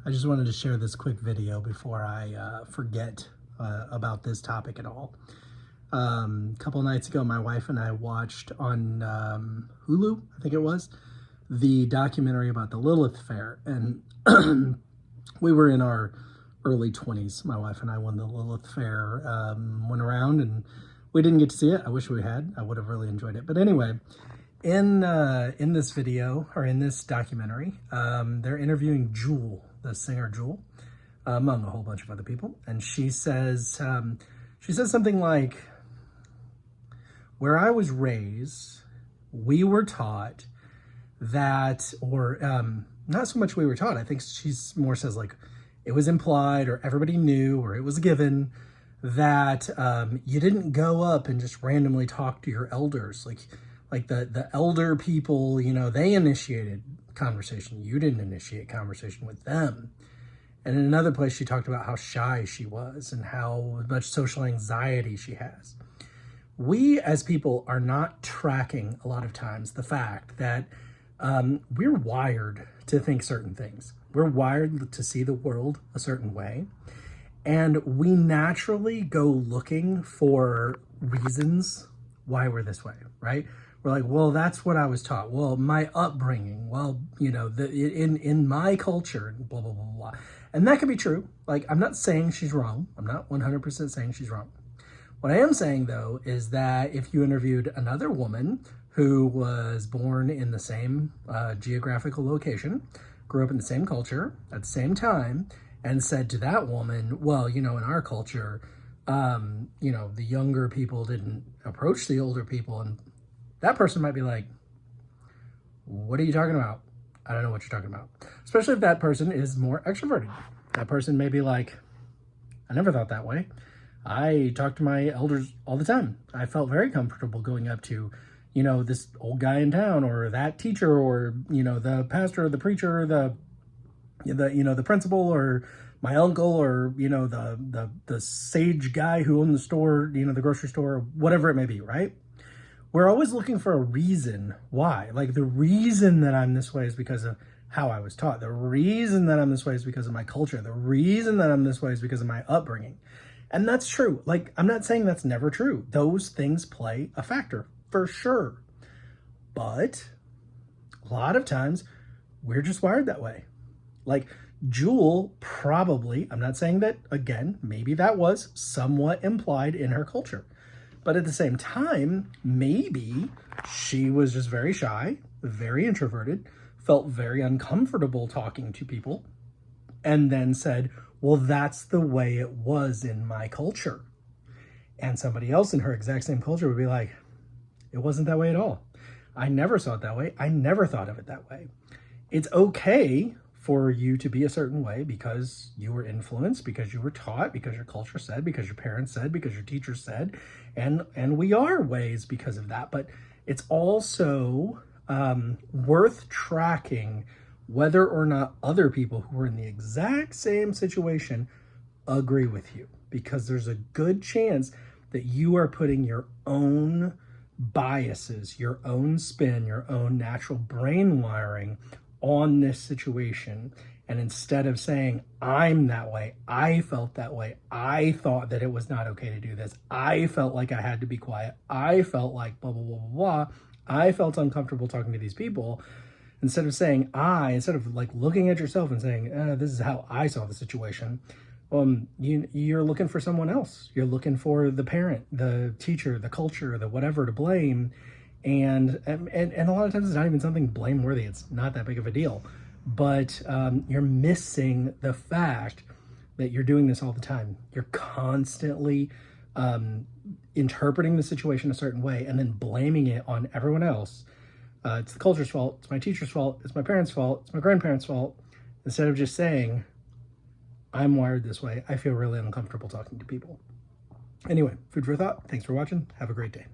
I just wanted to share this quick video before I forget about this topic at all. A couple nights ago, my wife and I watched on Hulu, I think it was, the documentary about the Lilith Fair. And we were in our early 20s, my wife and I, when the Lilith Fair went around, and we didn't get to see it. I wish we had. I would have really enjoyed it. But anyway, in this video, or in this documentary, they're interviewing Jewel, the singer Jewel, among a whole bunch of other people. And she says something like, where I was raised, we were taught that, or not so much we were taught, I think she's more says like, it was implied, or everybody knew, or it was given that you didn't go up and just randomly talk to your elders. Like the elder people, you know, they initiated conversation. You didn't initiate conversation with them. And in another place, she talked about how shy she was and how much social anxiety she has. We as people are not tracking a lot of times the fact that we're wired to think certain things. We're wired to see the world a certain way. And we naturally go looking for reasons why we're this way, right? We're like, well, that's what I was taught. Well, my upbringing, well, you know, in my culture, blah, blah, blah, blah. And that could be true. Like, I'm not saying she's wrong. I'm not 100% saying she's wrong. What I am saying, though, is that if you interviewed another woman who was born in the same geographical location, grew up in the same culture at the same time, and said to that woman, well, you know, in our culture, you know, the younger people didn't approach the older people, and that person might be like, what are you talking about? I don't know what you're talking about. Especially if that person is more extroverted. That person may be like, I never thought that way. I talk to my elders all the time. I felt very comfortable going up to, you know, this old guy in town, or that teacher, or, you know, the pastor, or the preacher, or the you know, the principal, or my uncle, or, you know, the sage guy who owned the store, you know, the grocery store, or whatever it may be, right? We're always looking for a reason why. Like, the reason that I'm this way is because of how I was taught. The reason that I'm this way is because of my culture. The reason that I'm this way is because of my upbringing. And that's true. Like, I'm not saying that's never true. Those things play a factor, for sure. But a lot of times, we're just wired that way. Like, Jewel probably, I'm not saying that, again, maybe that was somewhat implied in her culture. But at the same time, maybe she was just very shy, very introverted, felt very uncomfortable talking to people, and then said, well, that's the way it was in my culture. And somebody else in her exact same culture would be like, it wasn't that way at all. I never saw it that way. I never thought of it that way. It's okay for you to be a certain way because you were influenced, because you were taught, because your culture said, because your parents said, because your teachers said, and we are ways because of that. But it's also worth tracking whether or not other people who are in the exact same situation agree with you, because there's a good chance that you are putting your own biases, your own spin, your own natural brain wiring on this situation. And instead of saying, I'm that way, I felt that way, I thought that it was not okay to do this, I felt like I had to be quiet, I felt like blah, blah, blah, blah, blah, I felt uncomfortable talking to these people, instead of saying instead of like looking at yourself and saying, this is how I saw the situation, you're looking for someone else. You're looking for the parent, the teacher, the culture, the whatever to blame. And a lot of times it's not even something blameworthy. It's not that big of a deal. But you're missing the fact that you're doing this all the time. You're constantly interpreting the situation a certain way and then blaming it on everyone else. It's the culture's fault. It's my teacher's fault. It's my parents' fault. It's my grandparents' fault. Instead of just saying, I'm wired this way. I feel really uncomfortable talking to people. Anyway, food for thought. Thanks for watching. Have a great day.